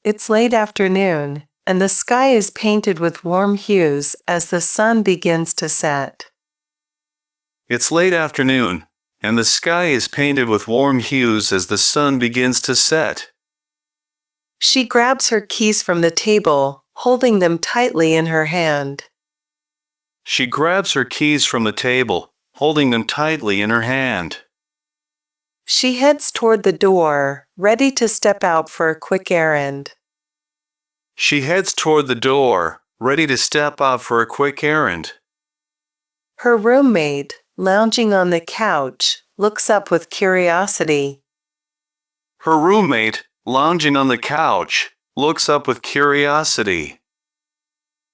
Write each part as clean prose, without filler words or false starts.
It's late afternoon, and the sky is painted with warm hues as the sun begins to set. It's late afternoon, and the sky is painted with warm hues as the sun begins to set. She grabs her keys from the table, holding them tightly in her hand. She grabs her keys from the table, holding them tightly in her hand. She heads toward the door, ready to step out for a quick errand. She heads toward the door, ready to step out for a quick errand. Her roommate, lounging on the couch, looks up with curiosity. Her roommate, lounging on the couch, looks up with curiosity.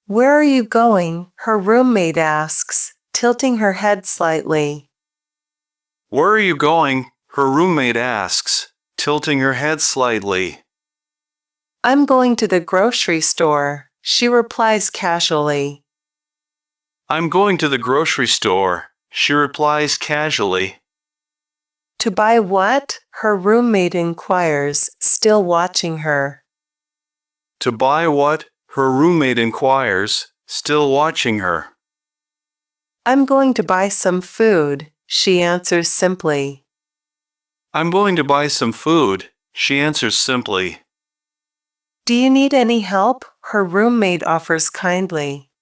"Where are you going?" her roommate asks, tilting her head slightly. Where are you going? Her roommate asks, tilting her head slightly. "I'm going to the grocery store," she replies casually. I'm going to the grocery store, she replies casually. "To buy what?" her roommate inquires, still watching her. To buy what? Her roommate inquires, still watching her. "I'm going to buy some food," she answers simply. I'm going to buy some food, she answers simply. "Do you need any help?" her roommate offers kindly.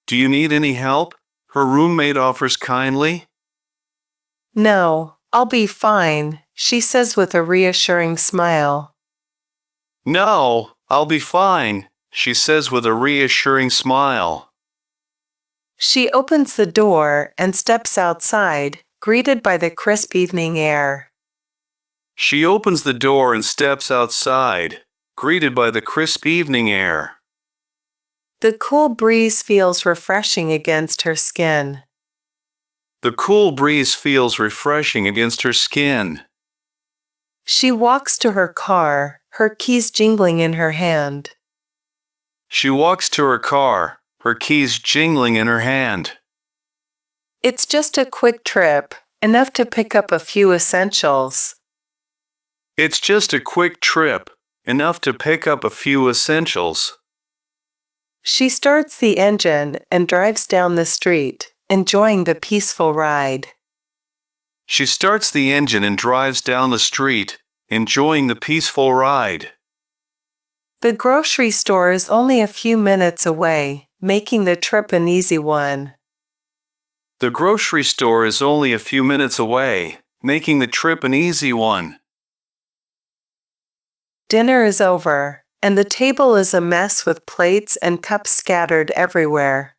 Do you need any help? Her roommate offers kindly. "No, I'll be fine," she says with a reassuring smile. No, I'll be fine, she says with a reassuring smile. She opens the door and steps outside, greeted by the crisp evening air. She opens the door and steps outside, greeted by the crisp evening air. The cool breeze feels refreshing against her skin. The cool breeze feels refreshing against her skin. She walks to her car, her keys jingling in her hand. She walks to her car, her keys jingling in her hand. It's just a quick trip, enough to pick up a few essentials. It's just a quick trip, enough to pick up a few essentials. She starts the engine and drives down the street, enjoying the peaceful ride. She starts the engine and drives down the street, enjoying the peaceful ride. The grocery store is only a few minutes away, making the trip an easy one. The grocery store is only a few minutes away, making the trip an easy one. Dinner is over, and the table is a mess with plates and cups scattered everywhere.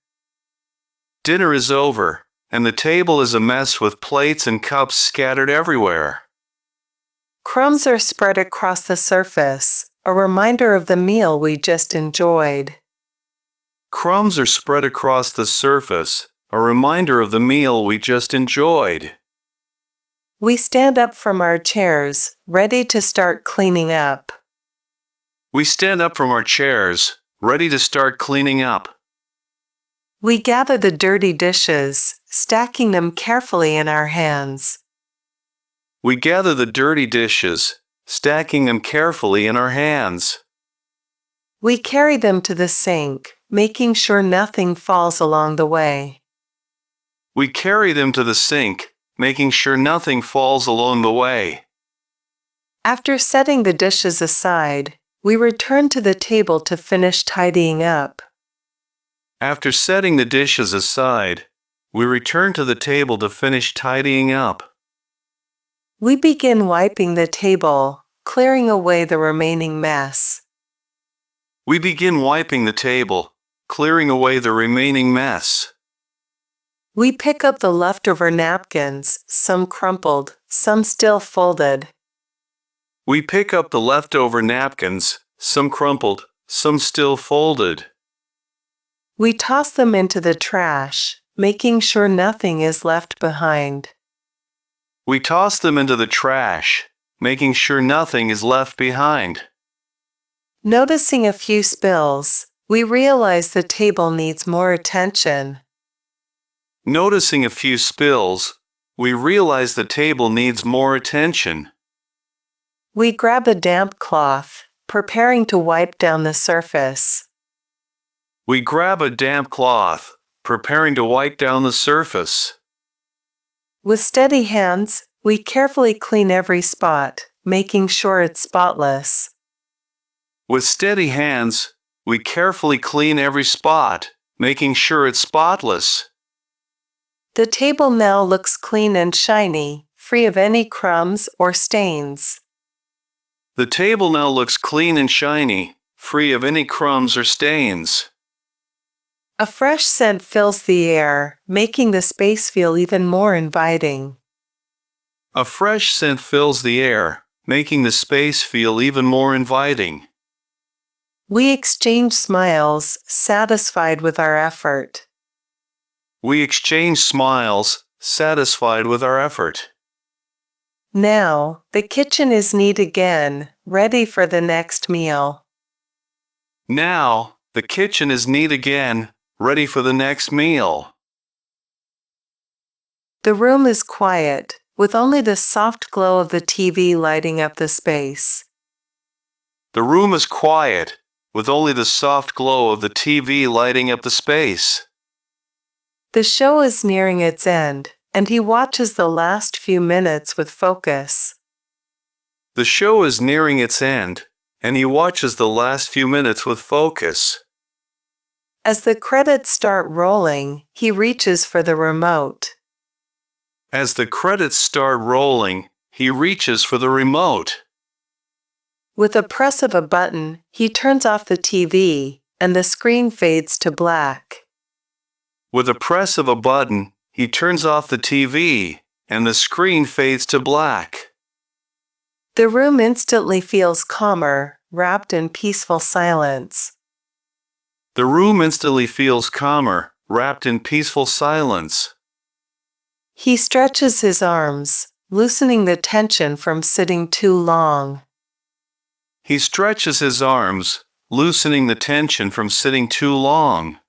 Dinner is over, and the table is a mess with plates and cups scattered everywhere. Crumbs are spread across the surface, a reminder of the meal we just enjoyed. Crumbs are spread across the surface, a reminder of the meal we just enjoyed. We stand up from our chairs, ready to start cleaning up. We stand up from our chairs, ready to start cleaning up. We gather the dirty dishes, stacking them carefully in our hands. We gather the dirty dishes, stacking them carefully in our hands. We carry them to the sink, making sure nothing falls along the way. We carry them to the sink, making sure nothing falls along the way. After setting the dishes aside, we return to the table to finish tidying up. After setting the dishes aside, we return to the table to finish tidying up. We begin wiping the table, clearing away the remaining mess. We begin wiping the table, clearing away the remaining mess. We pick up the leftover napkins, some crumpled, some still folded. We pick up the leftover napkins, some crumpled, some still folded. We toss them into the trash, making sure nothing is left behind. We toss them into the trash, making sure nothing is left behind. Noticing a few spills, we realize the table needs more attention. Noticing a few spills, we realize the table needs more attention. We grab a damp cloth, preparing to wipe down the surface. We grab a damp cloth, preparing to wipe down the surface. With steady hands, we carefully clean every spot, making sure it's spotless. With steady hands, we carefully clean every spot, making sure it's spotless. The table now looks clean and shiny, free of any crumbs or stains. The table now looks clean and shiny, free of any crumbs or stains. A fresh scent fills the air, making the space feel even more inviting. A fresh scent fills the air, making the space feel even more inviting. We exchange smiles, satisfied with our effort. We exchange smiles, satisfied with our effort. Now, the kitchen is neat again, ready for the next meal. Now, the kitchen is neat again, ready for the next meal. The room is quiet, with only the soft glow of the TV lighting up the space. The room is quiet, with only the soft glow of the TV lighting up the space. The show is nearing its end, and he watches the last few minutes with focus. The show is nearing its end, and he watches the last few minutes with focus. As the credits start rolling, he reaches for the remote. As the credits start rolling, he reaches for the remote. With a press of a button, he turns off the TV, and the screen fades to black. With a press of a button, he turns off the TV, and the screen fades to black. The room instantly feels calmer, wrapped in peaceful silence. The room instantly feels calmer, wrapped in peaceful silence. He stretches his arms, loosening the tension from sitting too long. He stretches his arms, loosening the tension from sitting too long.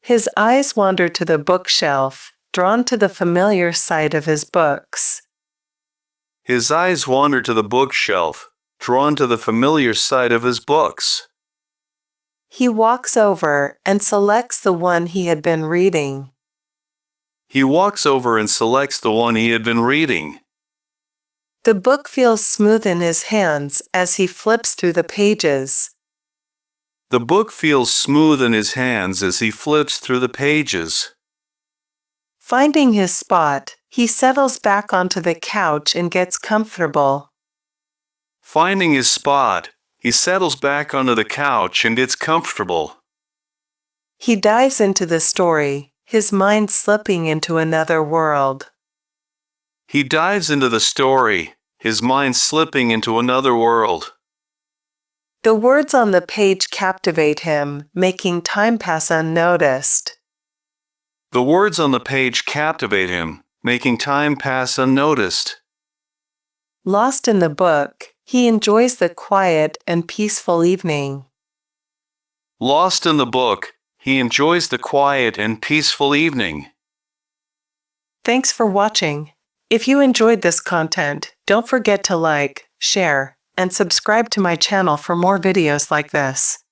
His eyes wander to the bookshelf, drawn to the familiar sight of his books. His eyes wander to the bookshelf, drawn to the familiar sight of his books. He walks over and selects the one he had been reading. He walks over and selects the one he had been reading. The book feels smooth in his hands as he flips through the pages. The book feels smooth in his hands as he flips through the pages. Finding his spot, he settles back onto the couch and gets comfortable. Finding his spot, he settles back onto the couch and gets comfortable. He dives into the story, his mind slipping into another world. He dives into the story, his mind slipping into another world. The words on the page captivate him, making time pass unnoticed. The words on the page captivate him, making time pass unnoticed. Lost in the book, he enjoys the quiet and peaceful evening. Lost in the book, he enjoys the quiet and peaceful evening. Thanks for watching. If you enjoyed this content, don't forget to like, share, and subscribe to my channel for more videos like this.